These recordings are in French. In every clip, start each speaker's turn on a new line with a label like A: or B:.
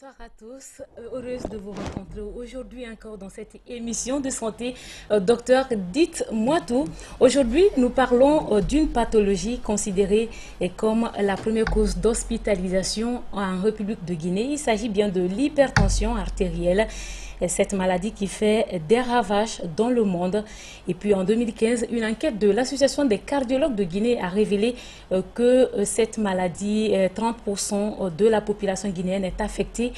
A: Bonsoir à tous, heureuse de vous rencontrer aujourd'hui encore dans cette émission de santé. Docteur, dites-moi tout. Aujourd'hui, nous parlons d'une pathologie considérée comme la première cause d'hospitalisation en République de Guinée. Il s'agit bien de l'hypertension artérielle. Cette maladie qui fait des ravages dans le monde. Et puis en 2015, une enquête de l'Association des cardiologues de Guinée a révélé que cette maladie, 30% de la population guinéenne est affectée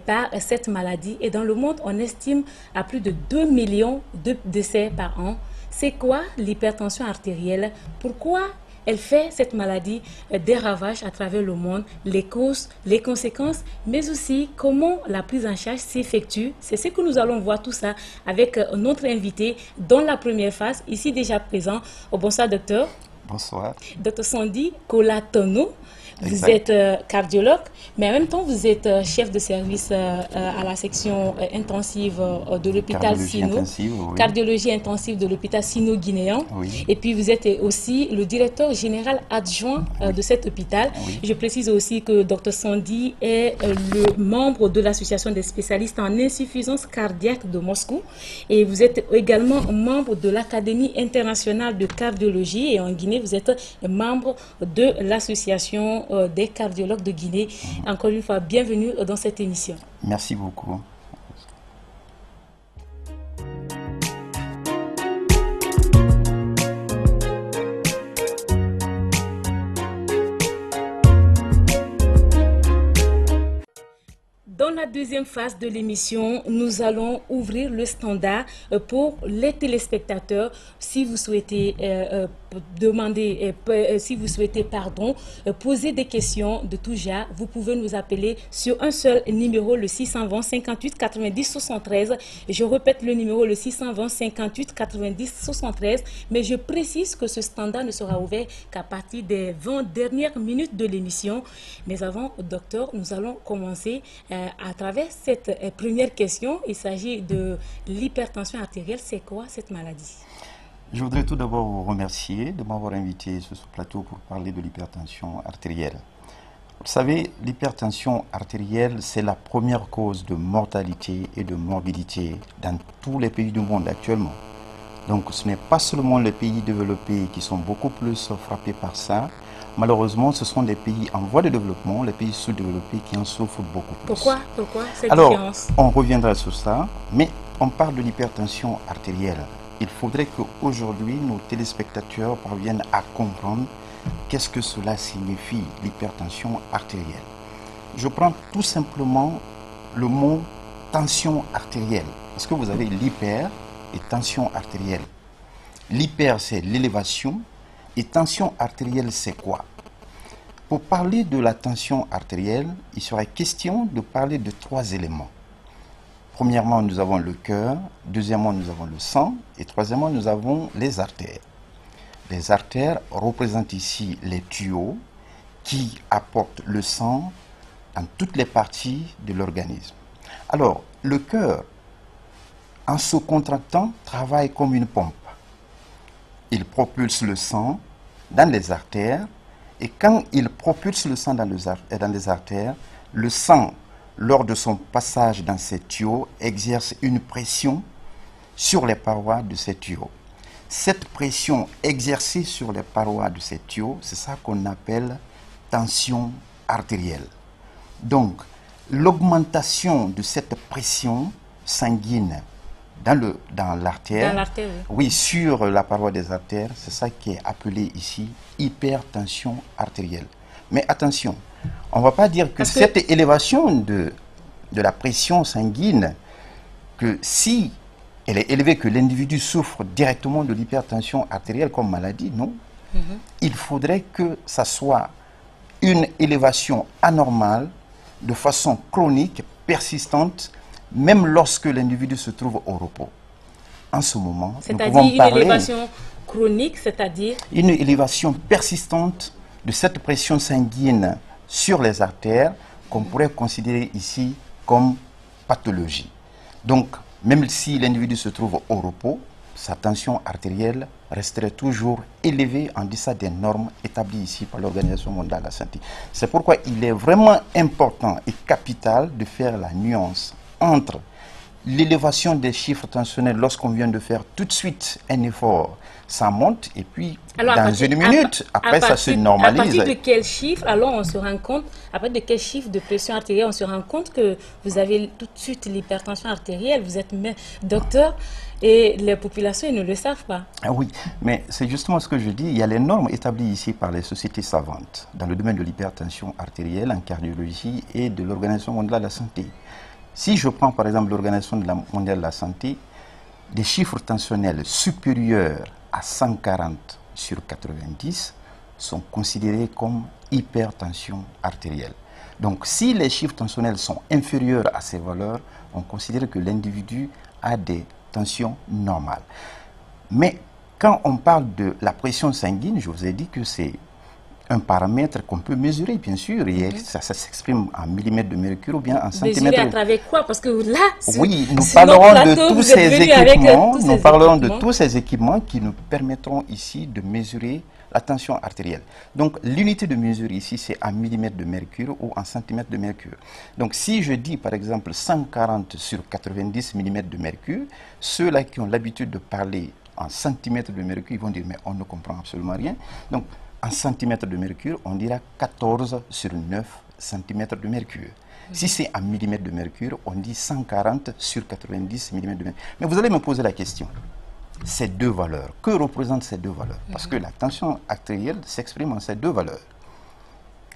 A: par cette maladie. Et dans le monde, on estime à plus de 2 millions de décès par an. C'est quoi l'hypertension artérielle? Pourquoi elle fait, cette maladie, des ravages à travers le monde, les causes, les conséquences, mais aussi comment la prise en charge s'effectue. C'est ce que nous allons voir tout ça avec notre invité dans la première phase, ici déjà présent. Bonsoir docteur.
B: Bonsoir.
A: Docteur Sandy Kolatono. Vous
B: Exact.
A: êtes cardiologue, mais en même temps, vous êtes chef de service à la section intensive de l'hôpital Sino.
B: Oui.
A: Cardiologie intensive de l'hôpital Sino-guinéen.
B: Oui.
A: Et puis, vous êtes aussi le directeur général adjoint de cet hôpital.
B: Oui.
A: Je précise aussi que Dr Sandy est le membre de l'association des spécialistes en insuffisance cardiaque de Moscou. Et vous êtes également membre de l'Académie internationale de cardiologie. Et en Guinée, vous êtes membre de l'association des cardiologues de Guinée. Encore une fois, bienvenue dans cette émission.
B: Merci beaucoup.
A: Dans la deuxième phase de l'émission, nous allons ouvrir le standard pour les téléspectateurs. Si vous souhaitez poser des questions de tout genre, vous pouvez nous appeler sur un seul numéro, le 620 58 90 73. Je répète le numéro, le 620 58 90 73. Mais je précise que ce standard ne sera ouvert qu'à partir des 20 dernières minutes de l'émission. Mais avant, docteur, nous allons commencer à travers cette première question. Il s'agit de l'hypertension artérielle. C'est quoi cette maladie?
B: Je voudrais tout d'abord vous remercier de m'avoir invité sur ce plateau pour parler de l'hypertension artérielle. Vous savez, l'hypertension artérielle, c'est la première cause de mortalité et de morbidité dans tous les pays du monde actuellement. Donc ce n'est pas seulement les pays développés qui sont beaucoup plus frappés par ça. Malheureusement, ce sont des pays en voie de développement, les pays sous-développés qui en souffrent beaucoup plus.
A: Pourquoi cette
B: Alors,
A: différence?
B: on reviendra sur ça, mais on parle de l'hypertension artérielle. Il faudrait qu'aujourd'hui, nos téléspectateurs parviennent à comprendre qu'est-ce que cela signifie, l'hypertension artérielle. Je prends tout simplement le mot tension artérielle, parce que vous avez l'hyper et tension artérielle. L'hyper, c'est l'élévation, et tension artérielle, c'est quoi? Pour parler de la tension artérielle, il serait question de parler de 3 éléments. Premièrement, nous avons le cœur, deuxièmement, nous avons le sang, et troisièmement, nous avons les artères. Les artères représentent ici les tuyaux qui apportent le sang dans toutes les parties de l'organisme. Alors, le cœur, en se contractant, travaille comme une pompe. Il propulse le sang dans les artères, et quand il propulse le sang dans les artères, le sang, lors de son passage dans ces tuyaux, exerce une pression sur les parois de ces tuyaux. Cette pression exercée sur les parois de ces tuyaux, c'est ça qu'on appelle tension artérielle. Donc, l'augmentation de cette pression sanguine dans l'artère, oui, sur la paroi des artères, c'est ça qui est appelé ici hypertension artérielle. Mais attention, on ne va pas dire que cette élévation de la pression sanguine, que si elle est élevée, que l'individu souffre directement de l'hypertension artérielle comme maladie, non. Il faudrait que ça soit une élévation anormale, de façon chronique, persistante, même lorsque l'individu se trouve au repos. En ce moment, nous pouvons parler...
A: une élévation chronique, c'est-à-dire...
B: Une élévation persistante de cette pression sanguine sur les artères qu'on pourrait considérer ici comme pathologie. Donc, même si l'individu se trouve au repos, sa tension artérielle resterait toujours élevé en deçà des normes établies ici par l'Organisation mondiale de la santé. C'est pourquoi il est vraiment important et capital de faire la nuance entre l'élévation des chiffres tensionnels lorsqu'on vient de faire tout de suite un effort, ça monte et puis
A: Alors,
B: dans une minute, après ça se normalise.
A: À partir de quel chiffre, alors on se rend compte, à partir de quel chiffre de pression artérielle, on se rend compte que vous avez tout de suite l'hypertension artérielle, vous êtes docteur et les populations ils ne le savent pas.
B: Ah oui, mais c'est justement ce que je dis, il y a les normes établies ici par les sociétés savantes dans le domaine de l'hypertension artérielle, en cardiologie et de l'Organisation mondiale de la santé. Si je prends par exemple l'Organisation mondiale de la santé, des chiffres tensionnels supérieurs à 140 sur 90 sont considérés comme hypertension artérielle. Donc si les chiffres tensionnels sont inférieurs à ces valeurs, on considère que l'individu a des tensions normales. Mais quand on parle de la pression sanguine, je vous ai dit que c'est un paramètre qu'on peut mesurer, bien sûr, et ça s'exprime en millimètres de mercure ou bien en centimètres.
A: Mesurer à travers quoi? Parce que là,
B: oui, nous parlerons de tous ces équipements, nous parlerons de tous ces équipements qui nous permettront ici de mesurer la tension artérielle. Donc, l'unité de mesure ici, c'est en millimètres de mercure ou en centimètres de mercure. Donc, si je dis, par exemple, 140 sur 90 millimètres de mercure, ceux-là qui ont l'habitude de parler en centimètres de mercure, ils vont dire, mais on ne comprend absolument rien. Donc, en centimètres de mercure, on dira 14 sur 9 centimètres de mercure. Si c'est en millimètres de mercure, on dit 140 sur 90 millimètres de mercure. Mais vous allez me poser la question, ces deux valeurs, que représentent ces deux valeurs? Parce que la tension artérielle s'exprime en ces deux valeurs.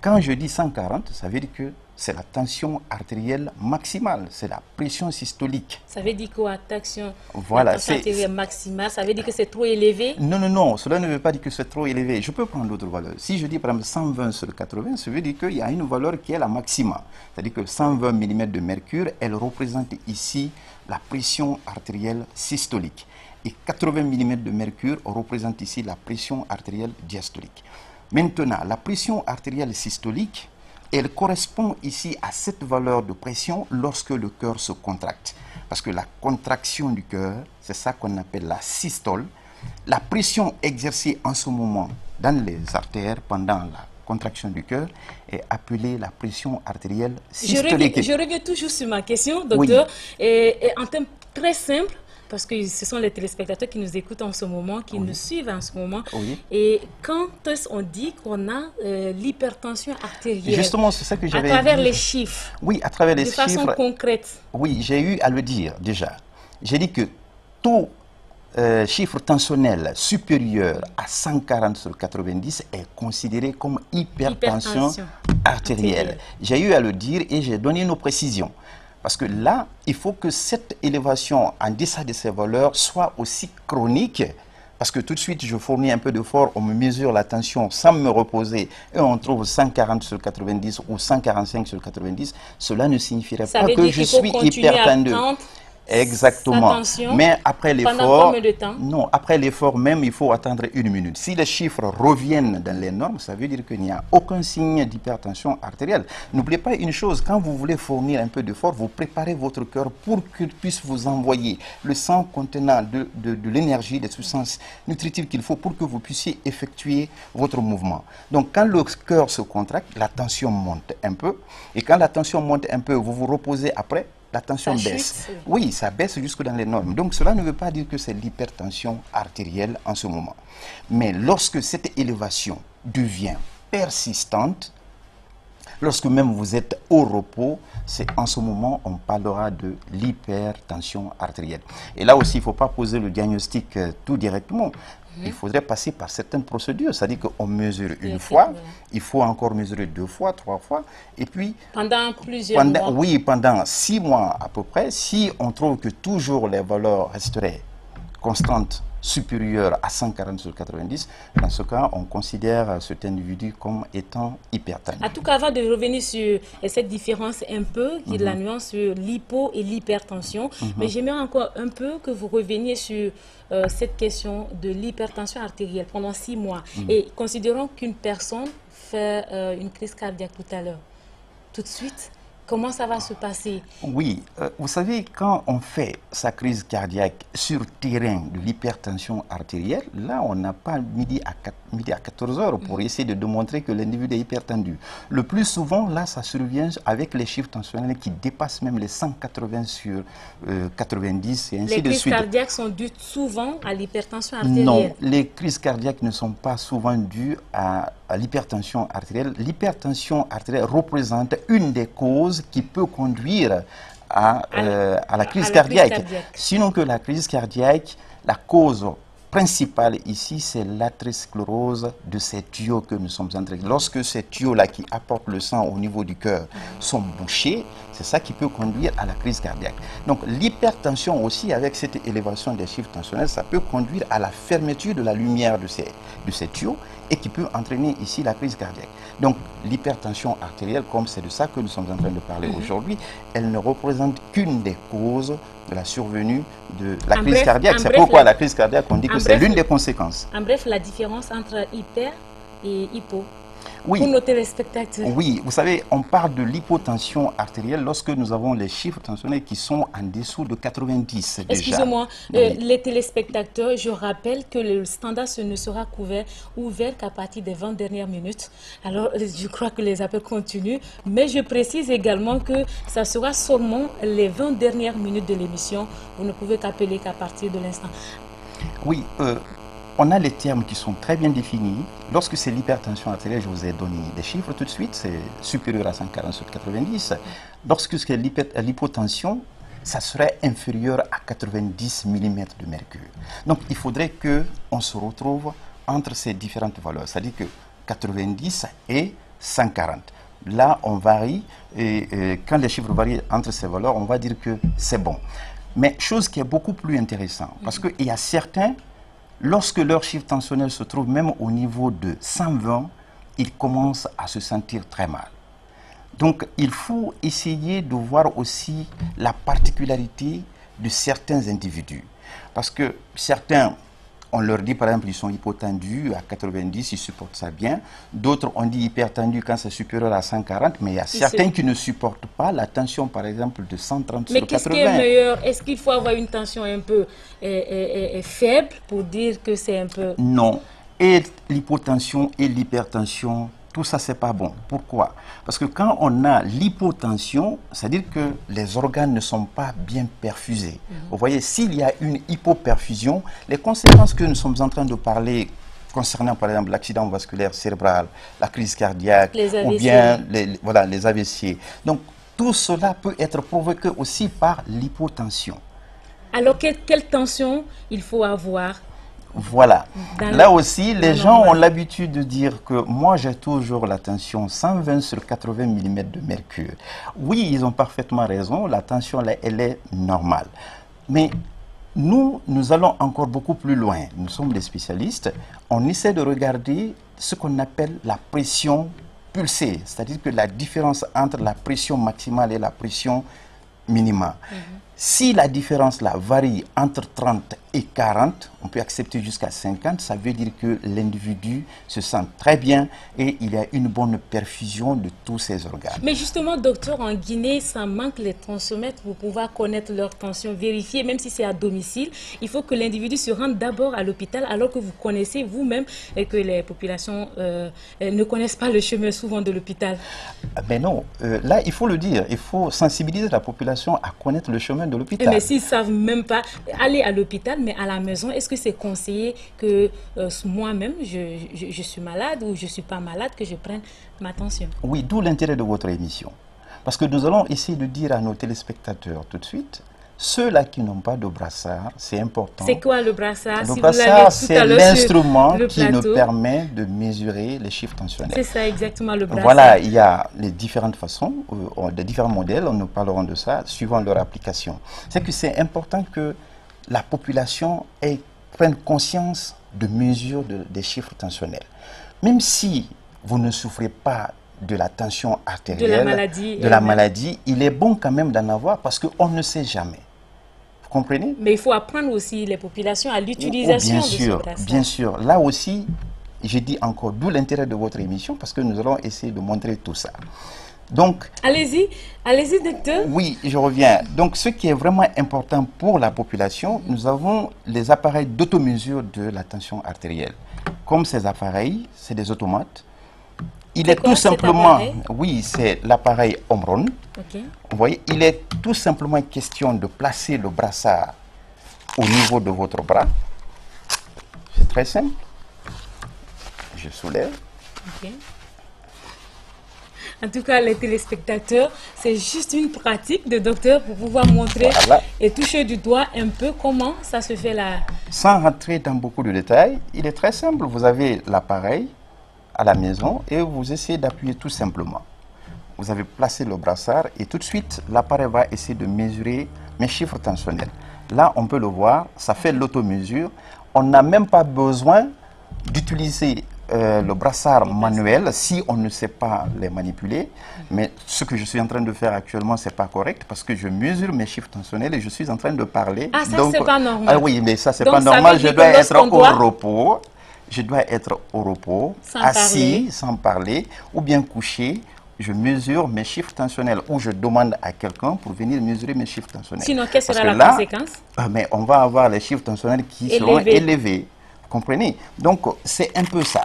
B: Quand je dis 140, ça veut dire que c'est la tension artérielle maximale, c'est la pression systolique.
A: Ça veut dire quoi, tension
B: artérielle
A: maximale, ça veut dire que c'est trop élevé?
B: Non, non, non, cela ne veut pas dire que c'est trop élevé. Je peux prendre d'autres valeurs. Si je dis par exemple 120 sur 80, ça veut dire qu'il y a une valeur qui est la maxima. C'est-à-dire que 120 mm de mercure, elle représente ici la pression artérielle systolique. Et 80 mm de mercure représente ici la pression artérielle diastolique. Maintenant, la pression artérielle systolique, elle correspond ici à cette valeur de pression lorsque le cœur se contracte. Parce que la contraction du cœur, c'est ça qu'on appelle la systole. La pression exercée en ce moment dans les artères pendant la contraction du cœur est appelée la pression artérielle systolique.
A: Je reviens toujours sur ma question, docteur. Oui. Et en termes très simples, parce que ce sont les téléspectateurs qui nous écoutent en ce moment, qui nous suivent en ce moment. Oui. Et quand on dit qu'on a l'hypertension artérielle,
B: justement, c'est ça que j'avais dit.
A: À travers les chiffres.
B: Oui, à travers les chiffres.
A: De façon concrète.
B: Oui, j'ai eu à le dire déjà. J'ai dit que tout chiffre tensionnel supérieur à 140 sur 90 est considéré comme hypertension artérielle. J'ai eu à le dire et j'ai donné nos précisions. Parce que là, il faut que cette élévation en deçà de ces valeurs soit aussi chronique. Parce que tout de suite, je fournis un peu d'effort, on me mesure la tension sans me reposer et on trouve 140 sur 90 ou 145 sur 90. Cela ne signifierait pas que je suis hypertendu. Exactement. Mais après l'effort, non, après l'effort même, il faut attendre une minute. Si les chiffres reviennent dans les normes, ça veut dire qu'il n'y a aucun signe d'hypertension artérielle. N'oubliez pas une chose, quand vous voulez fournir un peu d'effort, vous préparez votre cœur pour qu'il puisse vous envoyer le sang contenant de l'énergie, des substances nutritives qu'il faut pour que vous puissiez effectuer votre mouvement. Donc quand le cœur se contracte, la tension monte un peu. Et quand la tension monte un peu, vous vous reposez après, la tension baisse. Oui, ça baisse jusque dans les normes. Donc cela ne veut pas dire que c'est l'hypertension artérielle en ce moment. Mais lorsque cette élévation devient persistante, lorsque même vous êtes au repos, c'est en ce moment on parlera de l'hypertension artérielle. Et là aussi, il ne faut pas poser le diagnostic tout directement. Il faudrait passer par certaines procédures, c'est-à-dire qu'on mesure une fois, il faut encore mesurer 2 fois, 3 fois, et puis...
A: Pendant plusieurs mois.
B: Oui, pendant 6 mois à peu près, si on trouve que toujours les valeurs resteraient constantes, supérieures à 140 sur 90, dans ce cas, on considère cet individu comme étant hypertendu.
A: En tout cas, avant de revenir sur cette différence un peu, qui est la nuance sur l'hypo et l'hypertension, mais j'aimerais encore un peu que vous reveniez sur cette question de l'hypertension artérielle pendant 6 mois. Et considérons qu'une personne fait une crise cardiaque tout à l'heure. Tout de suite, Comment ça va se passer?
B: Oui, vous savez, quand on fait sa crise cardiaque sur terrain de l'hypertension artérielle, là, on n'a pas midi à 14 heures pour essayer de démontrer que l'individu est hypertendu. Le plus souvent, là, ça survient avec les chiffres tensionnels qui dépassent même les 180 sur 90 et ainsi de suite.
A: Les crises cardiaques sont dues souvent à l'hypertension artérielle?
B: Non, les crises cardiaques ne sont pas souvent dues à l'hypertension artérielle. L'hypertension artérielle représente une des causes qui peut conduire à la crise cardiaque. Sinon que la crise cardiaque, la cause principale ici, c'est l'athérosclérose de ces tuyaux que nous sommes en train de... Lorsque ces tuyaux-là qui apportent le sang au niveau du cœur sont bouchés, c'est ça qui peut conduire à la crise cardiaque. Donc l'hypertension aussi, avec cette élévation des chiffres tensionnels, ça peut conduire à la fermeture de la lumière de ces tuyaux et qui peut entraîner ici la crise cardiaque. Donc l'hypertension artérielle, comme c'est de ça que nous sommes en train de parler aujourd'hui, elle ne représente qu'une des causes de la survenue de la crise cardiaque. C'est pourquoi la crise cardiaque, on dit que c'est l'une des conséquences.
A: En bref, la différence entre hyper et hypo.
B: Oui.
A: Pour nos téléspectateurs.
B: Oui, vous savez, on parle de l'hypotension artérielle lorsque nous avons les chiffres tensionnels qui sont en dessous de 90 déjà.
A: Excusez-moi, les téléspectateurs, je rappelle que le standard ne sera ouvert qu'à partir des 20 dernières minutes. Alors, je crois que les appels continuent, mais je précise également que ça sera seulement les 20 dernières minutes de l'émission. Vous ne pouvez qu'appeler qu'à partir de l'instant.
B: Oui, on a les termes qui sont très bien définis. Lorsque c'est l'hypertension artérielle, je vous ai donné des chiffres tout de suite, c'est supérieur à 140 sur 90. Lorsque c'est l'hypotension, ça serait inférieur à 90 mm de mercure. Donc il faudrait qu'on se retrouve entre ces différentes valeurs, c'est-à-dire que 90 et 140. Là, on varie, et quand les chiffres varient entre ces valeurs, on va dire que c'est bon. Mais chose qui est beaucoup plus intéressante, parce qu'il y a certains, lorsque leur chiffre tensionnel se trouve même au niveau de 120, ils commencent à se sentir très mal. Donc, il faut essayer de voir aussi la particularité de certains individus. Parce que certains, on leur dit par exemple, ils sont hypotendus à 90, ils supportent ça bien. D'autres, on dit hypertendus quand c'est supérieur à 140, mais il y a certains qui ne supportent pas la tension, par exemple, de 130 sur 80.
A: Mais qu'est-ce qui est meilleur? Est-ce qu'il faut avoir une tension un peu faible pour dire que c'est un peu...
B: Non. Et l'hypotension et l'hypertension, tout ça, c'est pas bon. Pourquoi? Parce que quand on a l'hypotension, c'est-à-dire que les organes ne sont pas bien perfusés. Vous voyez, s'il y a une hypoperfusion, les conséquences que nous sommes en train de parler concernant, par exemple, l'accident vasculaire cérébral, la crise cardiaque, ou bien les AVC. Donc, tout cela peut être provoqué aussi par l'hypotension.
A: Alors, quelle tension il faut avoir?
B: Voilà. Là aussi, les gens ont l'habitude de dire que moi, j'ai toujours la tension 120 sur 80 mm de mercure. Oui, ils ont parfaitement raison. La tension, là, elle est normale. Mais nous allons encore beaucoup plus loin. Nous sommes des spécialistes. On essaie de regarder ce qu'on appelle la pression pulsée. C'est-à-dire que la différence entre la pression maximale et la pression minimale. Si la différence là varie entre 30 et 40, on peut accepter jusqu'à 50, ça veut dire que l'individu se sent très bien et il y a une bonne perfusion de tous ses organes.
A: Mais justement, docteur, en Guinée, ça manque les tensiomètres pour pouvoir connaître leur tension, vérifier, même si c'est à domicile. Il faut que l'individu se rende d'abord à l'hôpital, alors que vous connaissez vous-même et que les populations ne connaissent pas le chemin souvent de l'hôpital.
B: Mais non, là, il faut le dire, il faut sensibiliser la population à connaître le chemin de l'hôpital.
A: Mais s'ils ne savent même pas aller à l'hôpital, mais à la maison, est-ce que c'est conseillé que moi-même, je suis malade ou je ne suis pas malade, que je prenne ma tension?
B: Oui, d'où l'intérêt de votre émission. Parce que nous allons essayer de dire à nos téléspectateurs tout de suite, ceux-là qui n'ont pas de brassard, c'est important.
A: C'est quoi le brassard?
B: Le brassard, c'est l'instrument qui nous permet de mesurer les chiffres tensionnels.
A: C'est ça exactement le brassard.
B: Voilà, il y a les différentes façons, les différents modèles, nous parlerons de ça, suivant leur application. C'est que c'est important que la population prenne conscience de mesure des chiffres tensionnels. Même si vous ne souffrez pas de la tension artérielle, de la maladie, il est bon quand même d'en avoir parce qu'on ne sait jamais. Vous comprenez?
A: Mais il faut apprendre aussi les populations à l'utilisation de ce brassard.
B: Bien sûr. Là aussi, je dis encore, d'où l'intérêt de votre émission parce que nous allons essayer de montrer tout ça. Donc,
A: allez-y, allez-y, docteur.
B: oui, je reviens. Donc, ce qui est vraiment important pour la population, nous avons les appareils d'automesure de la tension artérielle. Comme ces appareils, c'est des automates. Il est
A: quoi,
B: tout
A: cet
B: simplement,
A: appareil?
B: oui, c'est l'appareil Omron.
A: Ok.
B: Vous voyez, il est tout simplement question de placer le brassard au niveau de votre bras. C'est très simple. Je soulève.
A: Ok. En tout cas, les téléspectateurs, c'est juste une pratique de docteur pour pouvoir montrer
B: Voilà.
A: et toucher du doigt un peu comment ça se fait là.
B: Sans rentrer dans beaucoup de détails, il est très simple. Vous avez l'appareil à la maison et vous essayez d'appuyer tout simplement. Vous avez placé le brassard et tout de suite, l'appareil va essayer de mesurer mes chiffres tensionnels. Là, on peut le voir, ça fait l'automesure. On n'a même pas besoin d'utiliser le brassard manuel si on ne sait pas les manipuler. Mais ce que je suis en train de faire actuellement, c'est pas correct parce que je mesure mes chiffres tensionnels et je suis en train de parler.
A: Ah, ça, c'est pas normal.
B: Ah oui, mais ça, c'est
A: Donc,
B: pas
A: ça
B: normal.
A: veut
B: Je
A: dire
B: dois
A: que
B: être
A: lorsqu'on
B: au
A: doit-
B: repos. Je dois être au repos,
A: Sans
B: assis,
A: parler.
B: sans parler, ou bien couché. Je mesure mes chiffres tensionnels ou je demande à quelqu'un pour venir mesurer mes chiffres tensionnels.
A: Sinon, quelle
B: Parce
A: sera
B: que
A: la
B: là,
A: conséquence?
B: mais on va avoir les chiffres tensionnels qui seront
A: Élevés.
B: élevés. Vous comprenez? Donc, c'est un peu ça.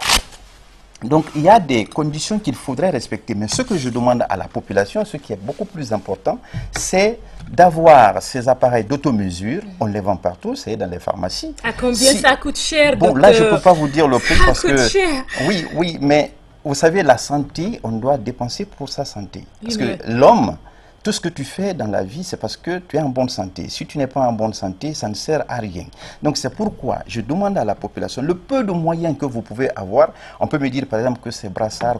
B: Donc, il y a des conditions qu'il faudrait respecter. Mais ce que je demande à la population, ce qui est beaucoup plus important, c'est d'avoir ces appareils d'automesure. On les vend partout, c'est dans les pharmacies.
A: À combien
B: Si-
A: ça coûte cher,
B: Bon,
A: docteur?
B: là, je ne peux pas vous dire le prix
A: Ça
B: parce
A: coûte
B: que...
A: cher.
B: Oui, oui, mais vous savez, la santé, on doit dépenser pour sa santé. Parce
A: Oui,
B: que l'homme, tout ce que tu fais dans la vie, c'est parce que tu es en bonne santé. Si tu n'es pas en bonne santé, ça ne sert à rien. Donc, c'est pourquoi je demande à la population, le peu de moyens que vous pouvez avoir, on peut me dire, par exemple, que ces brassards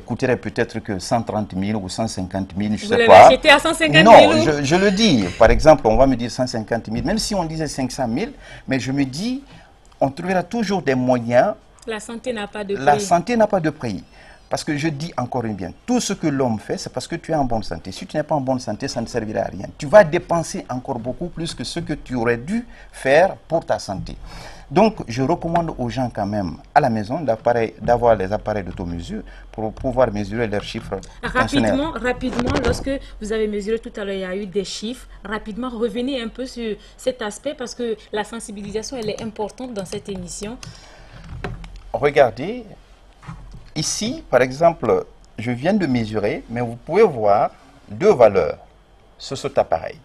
B: coûteraient peut-être que 130 000 ou 150 000, je
A: Vous
B: sais
A: l'avez
B: pas.
A: acheté à 150 000
B: Non,
A: ou-
B: je le dis. Par exemple, on va me dire 150 000, même si on disait 500 000, mais je me dis, on trouvera toujours des moyens.
A: La santé n'a pas de
B: La
A: prix.
B: santé n'a pas de prix. Parce que je dis encore une bien, tout ce que l'homme fait, c'est parce que tu es en bonne santé. Si tu n'es pas en bonne santé, ça ne servira à rien. Tu vas dépenser encore beaucoup plus que ce que tu aurais dû faire pour ta santé. Donc, je recommande aux gens quand même, à la maison, d'avoir les appareils d'automesure pour pouvoir mesurer leurs chiffres tensionnels.
A: Rapidement, lorsque vous avez mesuré tout à l'heure, il y a eu des chiffres. Rapidement, revenez un peu sur cet aspect parce que la sensibilisation, elle est importante dans cette émission.
B: Regardez, ici, par exemple, je viens de mesurer, mais vous pouvez voir deux valeurs sur cet appareil.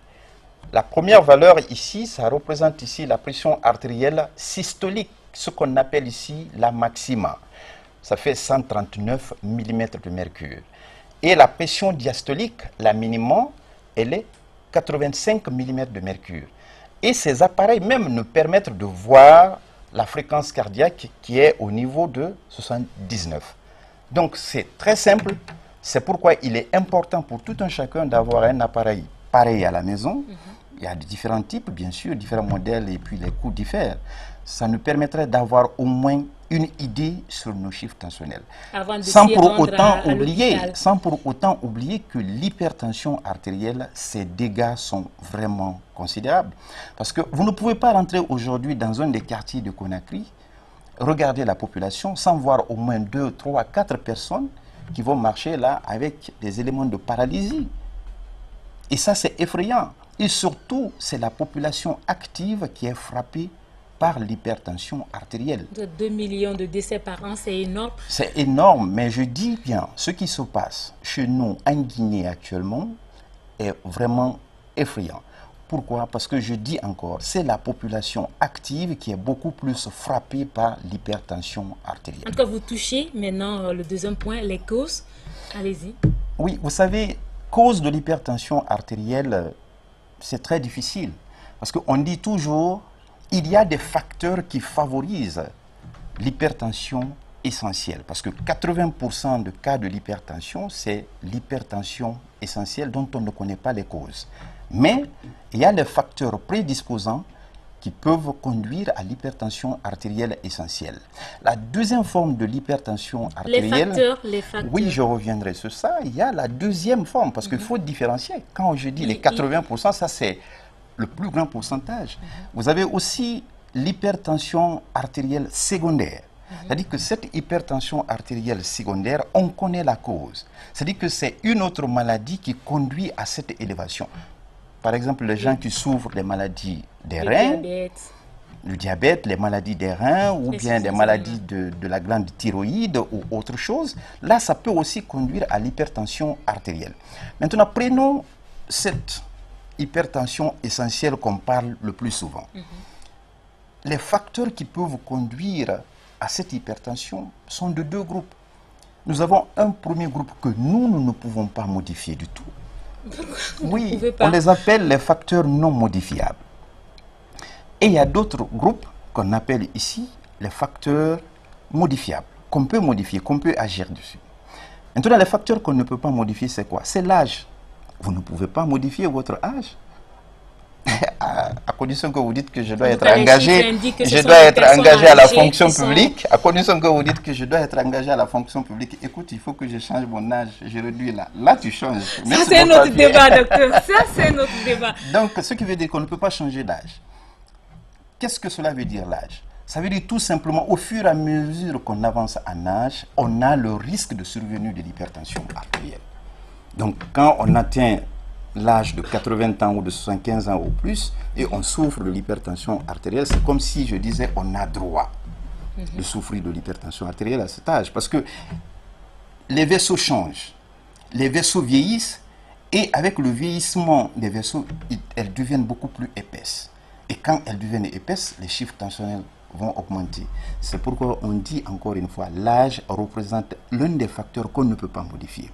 B: La première valeur ici, ça représente ici la pression artérielle systolique, ce qu'on appelle ici la maxima. Ça fait 139 mm de mercure. Et la pression diastolique, la minimum, elle est 85 mm de mercure. Et ces appareils même nous permettent de voir la fréquence cardiaque qui est au niveau de 79. Donc c'est très simple, c'est pourquoi il est important pour tout un chacun d'avoir un appareil pareil à la maison. Il y a de différents types, bien sûr, différents modèles et puis les coûts diffèrent. Ça nous permettrait d'avoir au moins une idée sur nos chiffres tensionnels.
A: Avant de
B: Sans
A: s'y
B: pour
A: rendre
B: autant
A: à
B: oublier,
A: l'hôpital.
B: sans pour autant oublier que l'hypertension artérielle, ses dégâts sont vraiment considérables. Parce que vous ne pouvez pas rentrer aujourd'hui dans un des quartiers de Conakry, regarder la population sans voir au moins 2, 3, 4 personnes qui vont marcher là avec des éléments de paralysie. Et ça, c'est effrayant. Et surtout, c'est la population active qui est frappée par l'hypertension artérielle.
A: 2 millions de décès par an, c'est énorme.
B: C'est énorme, mais je dis bien, ce qui se passe chez nous en Guinée actuellement est vraiment effrayant. Pourquoi? Parce que je dis encore, c'est la population active qui est beaucoup plus frappée par l'hypertension artérielle.
A: En tout cas, vous touchez maintenant le deuxième point, les causes. Allez-y.
B: Oui, vous savez, cause de l'hypertension artérielle, c'est très difficile. Parce qu'on dit toujours, il y a des facteurs qui favorisent l'hypertension essentielle. Parce que 80% de cas de l'hypertension, c'est l'hypertension essentielle dont on ne connaît pas les causes. Mais il y a les facteurs prédisposants qui peuvent conduire à l'hypertension artérielle essentielle. La deuxième forme de l'hypertension artérielle...
A: Les facteurs.
B: Oui, je reviendrai sur ça. Il y a la deuxième forme, parce qu'il faut différencier. Quand je dis les 80%, ça c'est le plus grand pourcentage. Vous avez aussi l'hypertension artérielle secondaire. C'est-à-dire que cette hypertension artérielle secondaire, on connaît la cause. C'est-à-dire que c'est une autre maladie qui conduit à cette élévation. Par exemple, les gens qui souffrent des maladies des reins, le diabète, les maladies des reins ou bien des maladies de la glande thyroïde ou autre chose, là, ça peut aussi conduire à l'hypertension artérielle. Maintenant, prenons cette hypertension essentielle qu'on parle le plus souvent. Les facteurs qui peuvent conduire à cette hypertension sont de deux groupes. Nous avons un premier groupe que nous ne pouvons pas modifier du tout. Oui, on les appelle les facteurs non modifiables. Et il y a d'autres groupes qu'on appelle ici les facteurs modifiables, qu'on peut modifier, qu'on peut agir dessus. Maintenant, les facteurs qu'on ne peut pas modifier, c'est quoi? C'est l'âge. Vous ne pouvez pas modifier votre âge. À condition que vous dites que je dois être engagé, à la fonction publique, à condition que vous dites que je dois être engagé à la fonction publique, écoute, il faut que je change mon âge, je réduis là. Là, tu changes.
A: Ça, c'est un autre débat, docteur. Ça, c'est un autre débat.
B: Donc, ce qui veut dire qu'on ne peut pas changer d'âge. Qu'est-ce que cela veut dire, l'âge? Ça veut dire tout simplement, au fur et à mesure qu'on avance en âge, on a le risque de survenue de l'hypertension artérielle. Donc, quand on atteint l'âge de 80 ans ou de 75 ans ou plus, et on souffre de l'hypertension artérielle, c'est comme si je disais on a droit de souffrir de l'hypertension artérielle à cet âge. Parce que les vaisseaux changent, les vaisseaux vieillissent, et avec le vieillissement des vaisseaux, elles deviennent beaucoup plus épaisses. Et quand elles deviennent épaisses, les chiffres tensionnels vont augmenter. C'est pourquoi on dit encore une fois, l'âge représente l'un des facteurs qu'on ne peut pas modifier.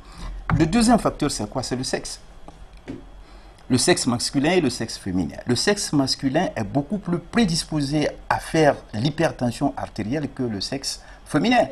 B: Le deuxième facteur, c'est quoi? C'est le sexe. Le sexe masculin et le sexe féminin. Le sexe masculin est beaucoup plus prédisposé à faire l'hypertension artérielle que le sexe féminin.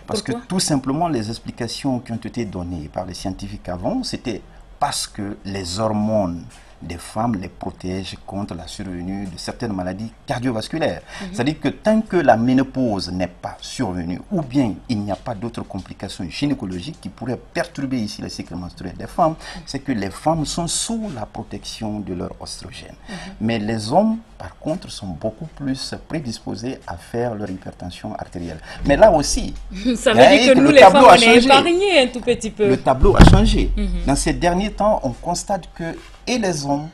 B: Parce que tout simplement, les explications qui ont été données par les scientifiques avant, c'était parce que les hormones des femmes les protègent contre la survenue de certaines maladies cardiovasculaires. C'est-à-dire que tant que la ménopause n'est pas survenue, ou bien il n'y a pas d'autres complications gynécologiques qui pourraient perturber ici le cycle menstruel des femmes, c'est que les femmes sont sous la protection de leur oestrogène. Mais les hommes, par contre, sont beaucoup plus prédisposés à faire leur hypertension artérielle. Mais là aussi,
A: ça veut dire que nous, les femmes, on est épargnés un tout petit peu.
B: Le tableau a changé. Dans ces derniers temps, on constate que et les hommes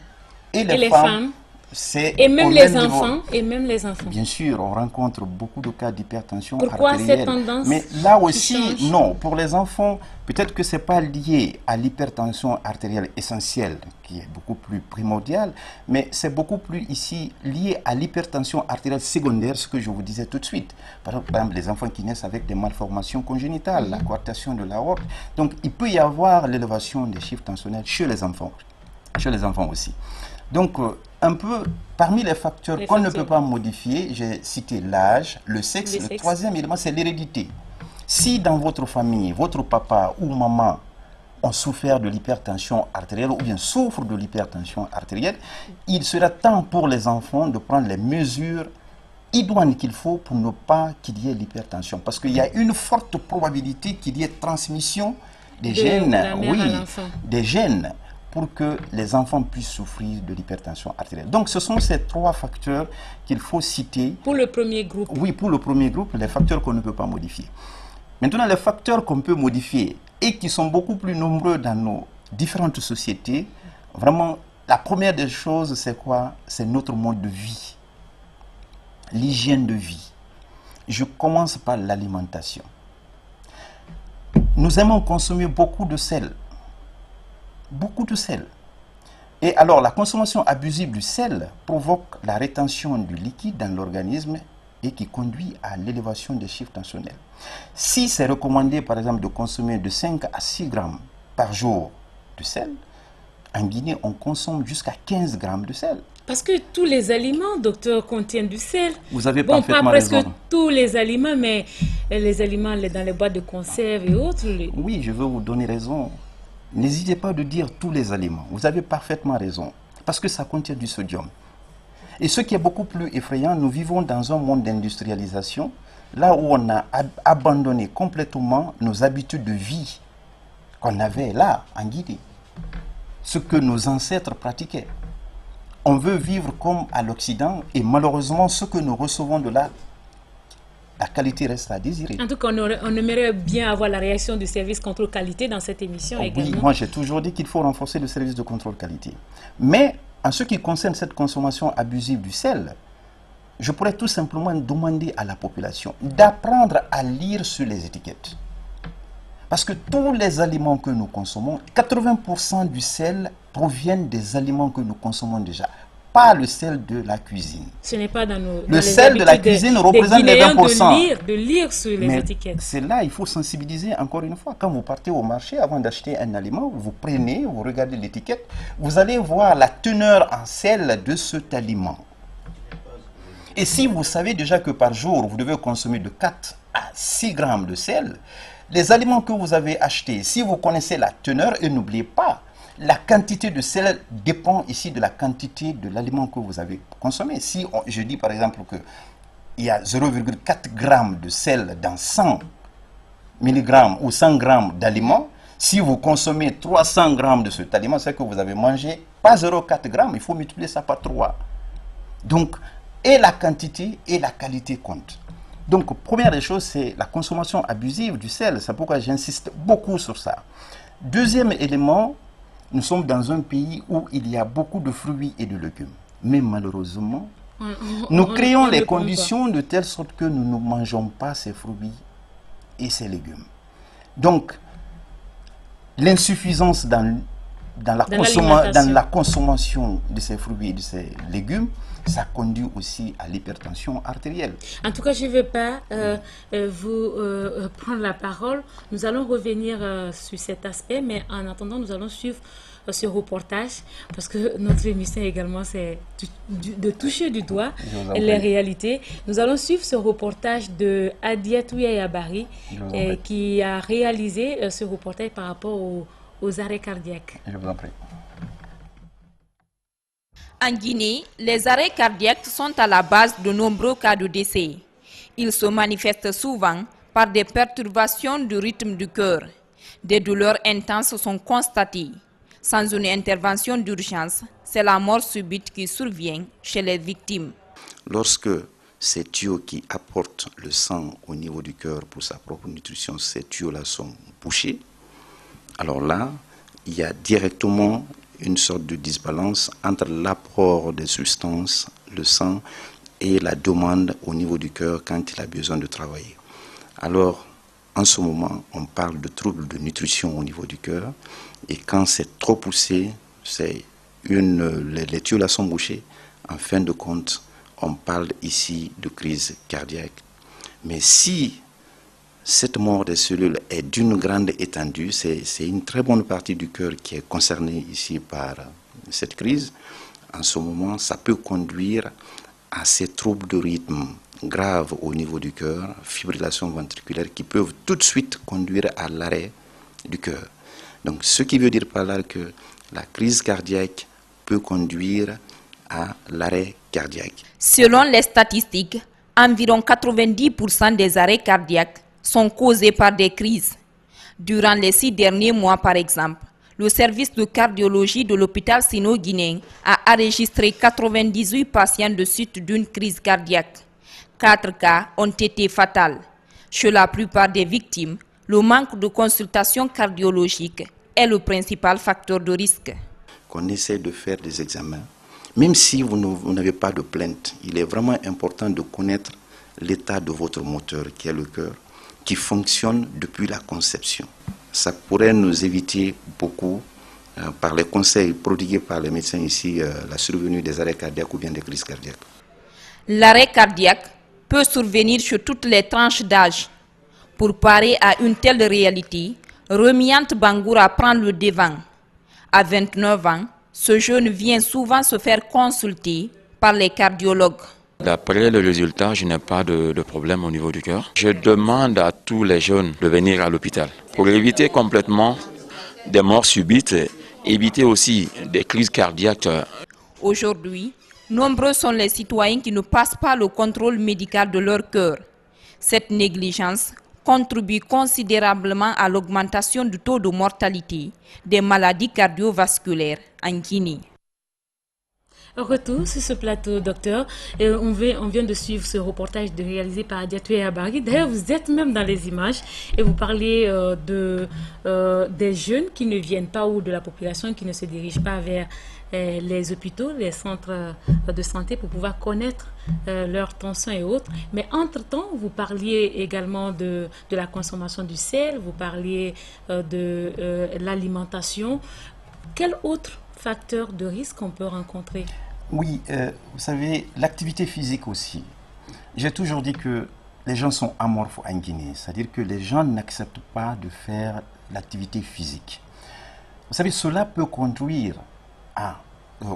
B: et les femmes,
A: et même les enfants, et même les enfants.
B: Bien sûr, on rencontre beaucoup de cas d'hypertension artérielle.
A: Pourquoi cette tendance?
B: Mais là aussi, non. Pour les enfants, peut-être que ce n'est pas lié à l'hypertension artérielle essentielle, qui est beaucoup plus primordiale, mais c'est beaucoup plus ici lié à l'hypertension artérielle secondaire, ce que je vous disais tout de suite. Par exemple, les enfants qui naissent avec des malformations congénitales, la coartation de l'aorte. Donc, il peut y avoir l'élévation des chiffres tensionnels chez les enfants. Chez les enfants aussi. Donc, un peu, parmi les facteurs qu'on ne peut pas modifier, j'ai cité l'âge, le sexe. Le troisième élément, c'est l'hérédité. Si dans votre famille, votre papa ou maman ont souffert de l'hypertension artérielle ou bien souffrent de l'hypertension artérielle, il sera temps pour les enfants de prendre les mesures idoines qu'il faut pour ne pas qu'il y ait l'hypertension. Parce qu'il y a une forte probabilité qu'il y ait transmission des gènes, des gènes, pour que les enfants puissent souffrir de l'hypertension artérielle. Donc, ce sont ces trois facteurs qu'il faut citer.
A: Pour le premier groupe.
B: Oui, pour le premier groupe, les facteurs qu'on ne peut pas modifier. Maintenant, les facteurs qu'on peut modifier et qui sont beaucoup plus nombreux dans nos différentes sociétés, vraiment, la première des choses, c'est quoi? C'est notre mode de vie. L'hygiène de vie. Je commence par l'alimentation. Nous aimons consommer beaucoup de sel. Beaucoup de sel. Et alors, la consommation abusive du sel provoque la rétention du liquide dans l'organisme et qui conduit à l'élévation des chiffres tensionnels. Si c'est recommandé, par exemple, de consommer de 5 à 6 grammes par jour de sel, en Guinée, on consomme jusqu'à 15 grammes de sel.
A: Parce que tous les aliments, docteur, contiennent du sel.
B: Vous avez parfaitement raison.
A: Pas presque tous les aliments, mais les aliments dans les boîtes de conserve et autres.
B: Oui, je veux vous donner raison. N'hésitez pas de dire tous les aliments. Vous avez parfaitement raison. Parce que ça contient du sodium. Et ce qui est beaucoup plus effrayant, nous vivons dans un monde d'industrialisation, là où on a abandonné complètement nos habitudes de vie qu'on avait là, en Guinée. Ce que nos ancêtres pratiquaient. On veut vivre comme à l'Occident et malheureusement, ce que nous recevons de là la qualité reste à désirer.
A: En tout cas, on aimerait bien avoir la réaction du service contrôle qualité dans cette émission également.
B: Oui, moi j'ai toujours dit qu'il faut renforcer le service de contrôle qualité. Mais en ce qui concerne cette consommation abusive du sel, je pourrais tout simplement demander à la population d'apprendre à lire sur les étiquettes. Parce que tous les aliments que nous consommons, 80% du sel proviennent des aliments que nous consommons déjà. Pas le sel de la cuisine.
A: Ce n'est pas dans nos...
B: Le sel de la cuisine représente les 20%.
A: De lire sur les étiquettes.
B: C'est là, il faut sensibiliser encore une fois. Quand vous partez au marché, avant d'acheter un aliment, vous prenez, vous regardez l'étiquette, vous allez voir la teneur en sel de cet aliment. Et si vous savez déjà que par jour, vous devez consommer de 4 à 6 grammes de sel, les aliments que vous avez achetés, si vous connaissez la teneur, et n'oubliez pas, la quantité de sel dépend ici de la quantité de l'aliment que vous avez consommé. Si je dis par exemple qu'il y a 0,4 grammes de sel dans 100 mg ou 100 grammes d'aliments, si vous consommez 300 grammes de cet aliment, c'est que vous avez mangé pas 0,4 grammes, il faut multiplier ça par 3. Donc, et la quantité et la qualité comptent. Donc, première des choses, c'est la consommation abusive du sel. C'est pourquoi j'insiste beaucoup sur ça. Deuxième élément, nous sommes dans un pays où il y a beaucoup de fruits et de légumes. Mais malheureusement, nous créons les conditions de telle sorte que nous ne mangeons pas ces fruits et ces légumes. Donc, l'insuffisance dans la consommation de ces fruits et de ces légumes, ça conduit aussi à l'hypertension artérielle.
A: En tout cas, je ne vais pas vous prendre la parole. Nous allons revenir sur cet aspect, mais en attendant, nous allons suivre ce reportage, parce que notre émission également, c'est de toucher du doigt les réalités. Nous allons suivre ce reportage de Adiatou Yayabari, qui a réalisé ce reportage par rapport aux arrêts cardiaques.
B: Je vous en prie.
C: En Guinée, les arrêts cardiaques sont à la base de nombreux cas de décès. Ils se manifestent souvent par des perturbations du rythme du cœur. Des douleurs intenses sont constatées. Sans une intervention d'urgence, c'est la mort subite qui survient chez les victimes.
B: Lorsque ces tuyaux qui apportent le sang au niveau du cœur pour sa propre nutrition, ces tuyaux-là sont bouchés, alors là, il y a directement une sorte de disbalance entre l'apport des substances, le sang, et la demande au niveau du cœur quand il a besoin de travailler. Alors, en ce moment, on parle de troubles de nutrition au niveau du cœur, et quand c'est trop poussé, les tuyaux là sont bouchés. En fin de compte, on parle ici de crise cardiaque. Mais si cette mort des cellules est d'une grande étendue, c'est une très bonne partie du cœur qui est concernée ici par cette crise. En ce moment, ça peut conduire à ces troubles de rythme graves au niveau du cœur, fibrillation ventriculaire, qui peuvent tout de suite conduire à l'arrêt du cœur. Donc, ce qui veut dire par là que la crise cardiaque peut conduire à l'arrêt cardiaque.
C: Selon les statistiques, environ 90% des arrêts cardiaques sont causés par des crises. Durant les 6 derniers mois, par exemple, le service de cardiologie de l'hôpital sino-guinéen a enregistré 98 patients de suite d'une crise cardiaque. 4 cas ont été fatals. Chez la plupart des victimes, le manque de consultation cardiologique est le principal facteur de risque.
B: Qu'on essaie de faire des examens, même si vous n'avez pas de plainte, il est vraiment important de connaître l'état de votre moteur, qui est le cœur, qui fonctionne depuis la conception. Ça pourrait nous éviter beaucoup, par les conseils prodigués par les médecins ici, la survenue des arrêts cardiaques ou bien des crises cardiaques.
C: L'arrêt cardiaque peut survenir sur toutes les tranches d'âge. Pour parer à une telle réalité, Remiant Bangoura prend le devant. À 29 ans, ce jeune vient souvent se faire consulter par les cardiologues.
D: D'après le résultat, je n'ai pas de problème au niveau du cœur. Je demande à tous les jeunes de venir à l'hôpital pour éviter complètement des morts subites, éviter aussi des crises cardiaques.
C: Aujourd'hui, nombreux sont les citoyens qui ne passent pas le contrôle médical de leur cœur. Cette négligence contribue considérablement à l'augmentation du taux de mortalité des maladies cardiovasculaires en Guinée.
A: Retour sur ce plateau, docteur. Et on vient de suivre ce reportage réalisé par Adiatou Abari. D'ailleurs, vous êtes même dans les images et vous parlez des jeunes qui ne viennent pas ou de la population qui ne se dirige pas vers les hôpitaux, les centres de santé pour pouvoir connaître leur tension et autres. Mais entre-temps, vous parliez également de la consommation du sel, vous parliez de l'alimentation. Quel autre facteur de risque on peut rencontrer?
B: Oui, vous savez, l'activité physique aussi. J'ai toujours dit que les gens sont amorphes en Guinée, c'est-à-dire que les gens n'acceptent pas de faire l'activité physique. Vous savez, cela peut conduire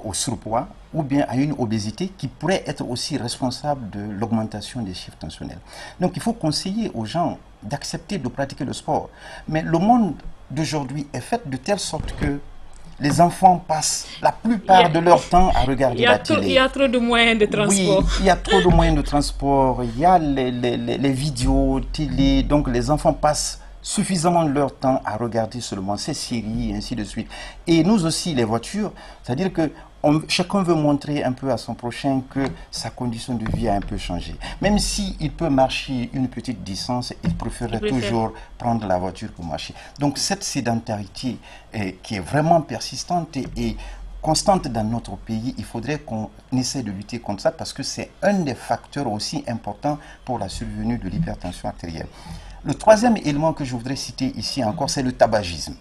B: au surpoids ou bien à une obésité qui pourrait être aussi responsable de l'augmentation des chiffres tensionnels. Donc il faut conseiller aux gens d'accepter de pratiquer le sport. Mais le monde d'aujourd'hui est fait de telle sorte que les enfants passent la plupart de leur temps à regarder la télé.
A: Il y a trop de moyens de transport.
B: Oui, il y a trop de moyens de transport. Il y a les vidéos, télé. Donc les enfants passent suffisamment leur temps à regarder seulement ces séries et ainsi de suite. Et nous aussi, les voitures, c'est-à-dire que chacun veut montrer un peu à son prochain que sa condition de vie a un peu changé. Même s'il peut marcher une petite distance, il préférerait toujours prendre la voiture pour marcher. Donc cette sédentarité qui est vraiment persistante et constante dans notre pays, il faudrait qu'on essaie de lutter contre ça parce que c'est un des facteurs aussi importants pour la survenue de l'hypertension artérielle. Le troisième élément que je voudrais citer ici encore, c'est le tabagisme.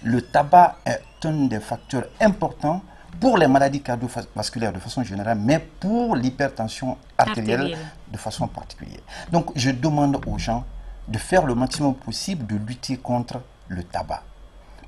B: Le tabac est un des facteurs importants pour les maladies cardiovasculaires de façon générale, mais pour l'hypertension artérielle de façon particulière. Donc, je demande aux gens de faire le maximum possible de lutter contre le tabac.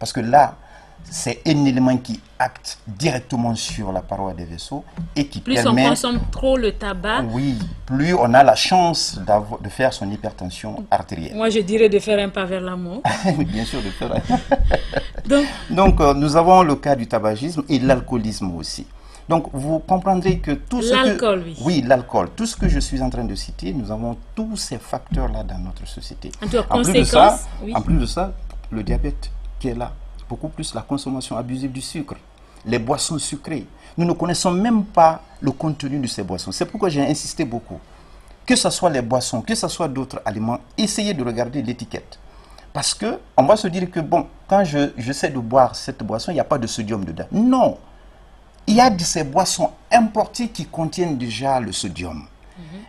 B: Parce que là, c'est un élément qui acte directement sur la paroi des vaisseaux et qui
A: plus
B: permet...
A: on consomme trop le tabac...
B: Oui, plus on a la chance de faire son hypertension artérielle.
A: Moi, je dirais de faire un pas vers la mort.
B: Bien sûr, de faire un... Donc, nous avons le cas du tabagisme et l'alcoolisme aussi. Donc, vous comprendrez que tout ce que...
A: L'alcool, oui.
B: Oui, l'alcool. Tout ce que je suis en train de citer, nous avons tous ces facteurs-là dans notre société. En plus de ça, le diabète qui est là. Beaucoup plus la consommation abusive du sucre, les boissons sucrées. Nous ne connaissons même pas le contenu de ces boissons. C'est pourquoi j'ai insisté beaucoup. Que ce soit les boissons, que ce soit d'autres aliments, essayez de regarder l'étiquette. Parce qu'on va se dire que, bon, quand j'essaie de boire cette boisson, il n'y a pas de sodium dedans. Non. Il y a de ces boissons importées qui contiennent déjà le sodium.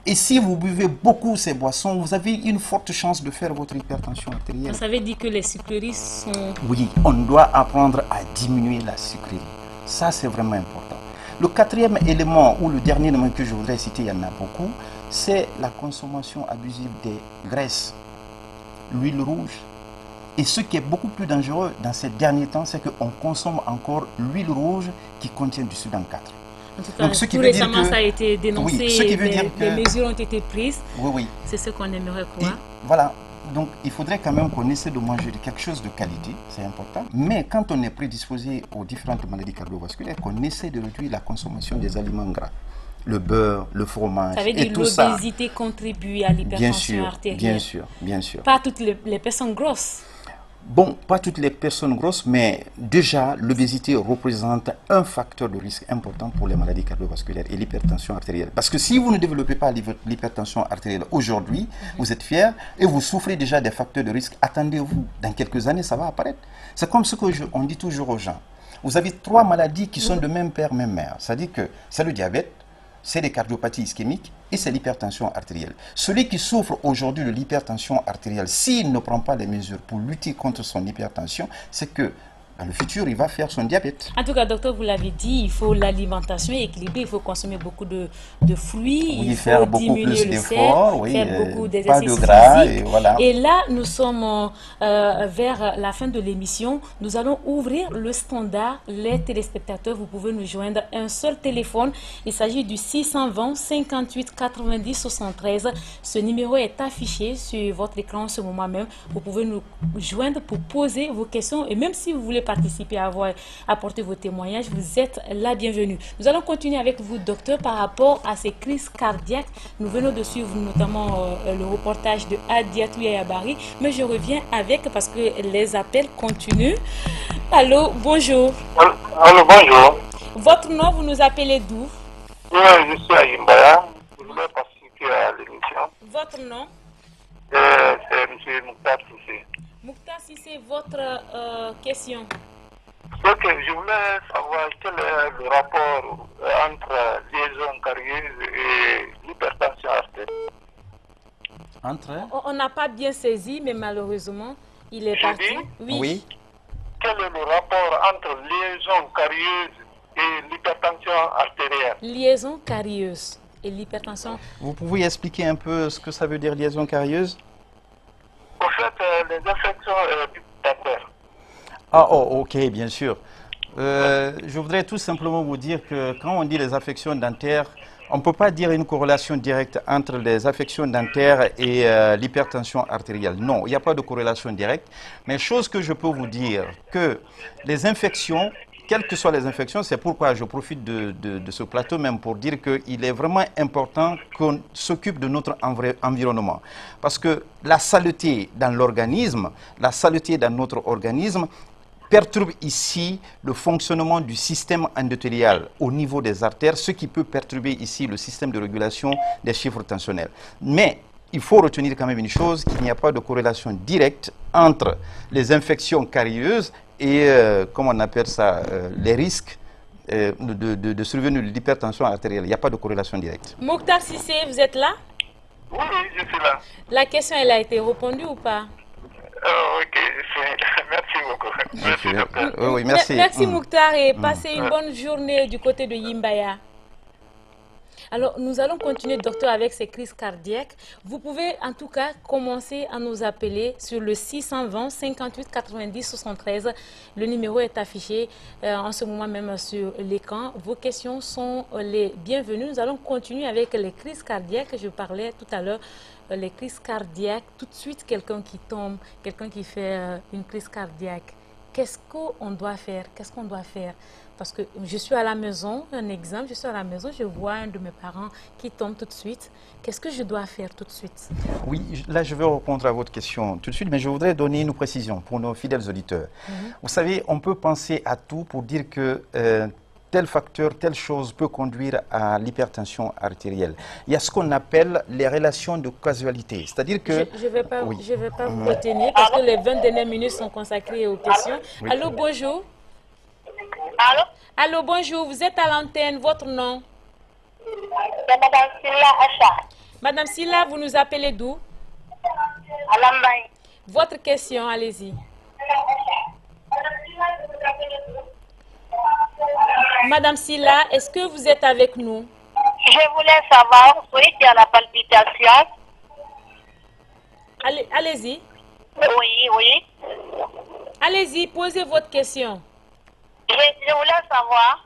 B: Et si vous buvez beaucoup ces boissons, vous avez une forte chance de faire votre hypertension artérielle.
A: Ça veut dire que les sucreries sont...
B: Oui, on doit apprendre à diminuer la sucrerie. Ça, c'est vraiment important. Le quatrième élément, ou le dernier élément que je voudrais citer, il y en a beaucoup, c'est la consommation abusive des graisses, l'huile rouge. Et ce qui est beaucoup plus dangereux dans ces derniers temps, c'est qu'on consomme encore l'huile rouge qui contient du sodium 4.
A: En tout cas, donc, tout récemment, ça a été dénoncé, les mesures ont été prises.
B: Oui.
A: C'est ce qu'on aimerait croire.
B: Voilà. Donc, il faudrait quand même qu'on essaie de manger quelque chose de qualité, c'est important. Mais quand on est prédisposé aux différentes maladies cardiovasculaires, qu'on essaie de réduire la consommation des aliments gras. Le beurre, le fromage,
A: ça veut dire
B: et tout ça.
A: L'obésité contribue à l'hypertension artérielle.
B: Bien sûr.
A: Pas toutes les personnes grosses.
B: Bon, pas toutes les personnes grosses, mais déjà, l'obésité représente un facteur de risque important pour les maladies cardiovasculaires et l'hypertension artérielle. Parce que si vous ne développez pas l'hypertension artérielle aujourd'hui, vous êtes fier et vous souffrez déjà des facteurs de risque, attendez-vous, dans quelques années, ça va apparaître. C'est comme ce qu'on dit toujours aux gens. Vous avez 3 maladies qui sont de même père, même mère. C'est-à-dire que c'est le diabète, c'est les cardiopathies ischémiques et c'est l'hypertension artérielle. Celui qui souffre aujourd'hui de l'hypertension artérielle, s'il ne prend pas les mesures pour lutter contre son hypertension, c'est que dans le futur, il va faire son diabète.
A: En tout cas, docteur, vous l'avez dit, il faut l'alimentation équilibrée, il faut consommer beaucoup de fruits,
B: oui,
A: il
B: faire
A: faut
B: beaucoup
A: diminuer
B: plus d'efforts,
A: faire beaucoup
B: pas
A: d'exercices
B: de gras,
A: physiques. Et là, nous sommes vers la fin de l'émission. Nous allons ouvrir le standard. Les téléspectateurs, vous pouvez nous joindre un seul téléphone. Il s'agit du 620 58 90 73. Ce numéro est affiché sur votre écran en ce moment même. Vous pouvez nous joindre pour poser vos questions et même si vous voulez participer à apporter vos témoignages, vous êtes la bienvenue. Nous allons continuer avec vous, docteur, par rapport à ces crises cardiaques. Nous venons de suivre notamment le reportage de Adiatou Abari, mais je reviens avec parce que les appels continuent. Allô, bonjour.
E: Allô, bonjour.
A: Votre nom, vous nous appelez d'où?
E: Oui, je suis à Yimbaya. Je voulais participer à l'émission.
A: Votre nom?
E: C'est M. Mouktar Sissé.
A: Mouktar Sissé, votre question.
E: Ce que je voulais savoir, quel est le rapport entre liaison carieuse et l'hypertension artérielle?
A: On n'a pas bien saisi, mais malheureusement, il est parti.
B: Oui.
E: Quel est le rapport entre liaison carieuse et l'hypertension artérielle?
A: Liaison carieuse et l'hypertension.
B: Vous pouvez expliquer un peu ce que ça veut dire liaison carieuse?
E: En fait, les infections dentaires.
B: Ah, oh, ok, bien sûr. Je voudrais tout simplement vous dire que quand on dit les affections dentaires, on ne peut pas dire une corrélation directe entre les affections dentaires et l'hypertension artérielle. Non, il n'y a pas de corrélation directe. Mais chose que je peux vous dire, que les infections, quelles que soient les infections, c'est pourquoi je profite de ce plateau même pour dire qu'il est vraiment important qu'on s'occupe de notre environnement. Parce que la saleté dans l'organisme, la saleté dans notre organisme, perturbe ici le fonctionnement du système endothélial au niveau des artères, ce qui peut perturber ici le système de régulation des chiffres tensionnels. Mais il faut retenir quand même une chose, qu'il n'y a pas de corrélation directe entre les infections carieuses et, comment on appelle ça, les risques de survenue de l'hypertension artérielle. Il n'y a pas de corrélation directe.
A: Mouktar Sissé, vous êtes là?
E: Oui, je suis là.
A: La question, elle a été répondue ou pas?
E: Ok, merci beaucoup. Merci, docteur.
B: Oui, merci.
A: Merci Mouktar et passez une bonne journée du côté de Yimbaya. Alors, nous allons continuer, docteur, avec ces crises cardiaques. Vous pouvez en tout cas commencer à nous appeler sur le 620 58 90 73. Le numéro est affiché en ce moment même sur l'écran. Vos questions sont les bienvenues. Nous allons continuer avec les crises cardiaques. Je parlais tout à l'heure, les crises cardiaques. Tout de suite, quelqu'un qui tombe, quelqu'un qui fait une crise cardiaque. Qu'est-ce qu'on doit faire? Qu'est-ce qu'on doit faire? Parce que je suis à la maison, un exemple, je suis à la maison, je vois un de mes parents qui tombe tout de suite. Qu'est-ce que je dois faire tout de suite? Oui,
B: là je vais répondre à votre question tout de suite, mais je voudrais donner une précision pour nos fidèles auditeurs. Vous savez, on peut penser à tout pour dire que tel facteur, telle chose peut conduire à l'hypertension artérielle. Il y a ce qu'on appelle les relations de causalité, c'est-à-dire que...
A: Je ne vais pas, vous retenir parce que les 20 dernières minutes sont consacrées aux questions. Oui. Allô, bonjour.
F: Allô?
A: Allô, bonjour, vous êtes à l'antenne, votre nom?
F: C'est Madame Silla Acha.
A: Madame Silla, vous nous appelez d'où?
F: Alambaye.
A: Votre question, allez-y. Madame Silla, est-ce que vous êtes avec nous?
F: Je voulais savoir, oui, il y a la palpitation.
A: Allez-y.
F: Oui.
A: Allez-y, posez votre question.
F: Je voulais savoir,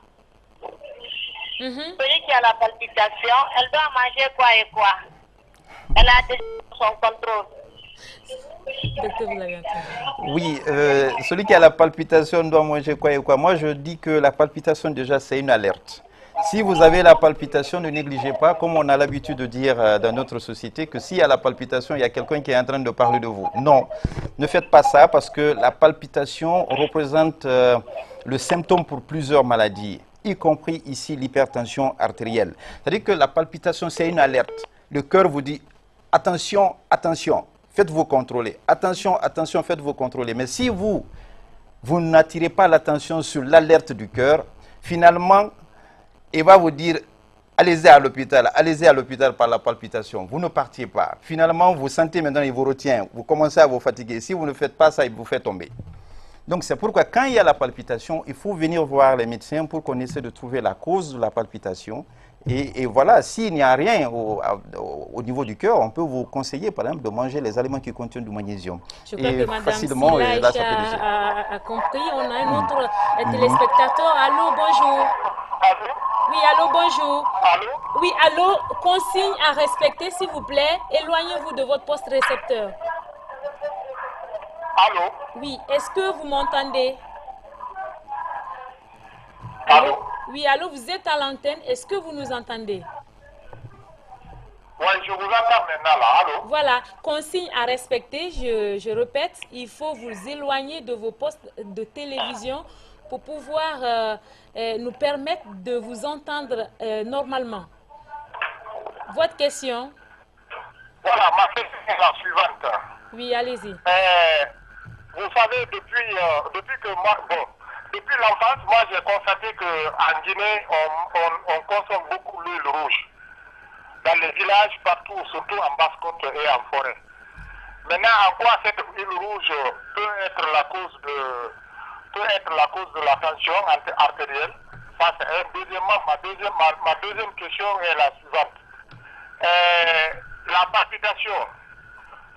F: celui qui a la palpitation, elle doit manger quoi et quoi? Elle a déjà son contrôle.
A: Docteur, vous l'avez entendu.
B: Oui, celui qui a la palpitation doit manger quoi et quoi? Moi, je dis que la palpitation, déjà, c'est une alerte. Si vous avez la palpitation, ne négligez pas, comme on a l'habitude de dire dans notre société, que s'il y a la palpitation, il y a quelqu'un qui est en train de parler de vous. Non, ne faites pas ça parce que la palpitation représente le symptôme pour plusieurs maladies, y compris ici l'hypertension artérielle. C'est-à-dire que la palpitation, c'est une alerte. Le cœur vous dit « attention, attention ». Faites-vous contrôler. Attention, attention, faites-vous contrôler. Mais si vous n'attirez pas l'attention sur l'alerte du cœur, finalement, il va vous dire, allez-y à l'hôpital par la palpitation. Vous ne partiez pas. Finalement, vous sentez maintenant, il vous retient. Vous commencez à vous fatiguer. Si vous ne faites pas ça, il vous fait tomber. Donc c'est pourquoi quand il y a la palpitation, il faut venir voir les médecins pour qu'on essaie de trouver la cause de la palpitation. Et voilà, s'il n'y a rien au niveau du cœur, on peut vous conseiller, par exemple, de manger les aliments qui contiennent du magnésium.
A: Je crois que Mme Silla a compris. On a un autre téléspectateur. Allô, bonjour.
E: Allô?
A: Oui, allô, bonjour.
E: Allô?
A: Oui, allô, consigne à respecter, s'il vous plaît. Éloignez-vous de votre poste récepteur.
E: Allô?
A: Oui, est-ce que vous m'entendez?
E: Allô?
A: Oui, allô, vous êtes à l'antenne. Est-ce que vous nous entendez?
E: Oui, je vous entends maintenant là. Allô?
A: Voilà, consigne à respecter. Je répète, il faut vous éloigner de vos postes de télévision pour pouvoir nous permettre de vous entendre normalement. Votre question?
E: Voilà, ma question est la suivante.
A: Oui, allez-y.
E: Vous savez, depuis l'enfance, moi j'ai constaté qu'en Guinée, on consomme beaucoup l'huile rouge. Dans les villages, partout, surtout en basse-côte et en forêt. Maintenant, en quoi cette huile rouge peut être la cause de la tension artérielle? Ça, c'est un. Deuxièmement, ma deuxième question est la suivante. La palpitation.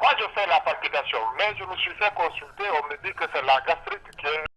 E: Moi, je fais la palpitation, mais je me suis fait consulter, on me dit que c'est la gastrite qui est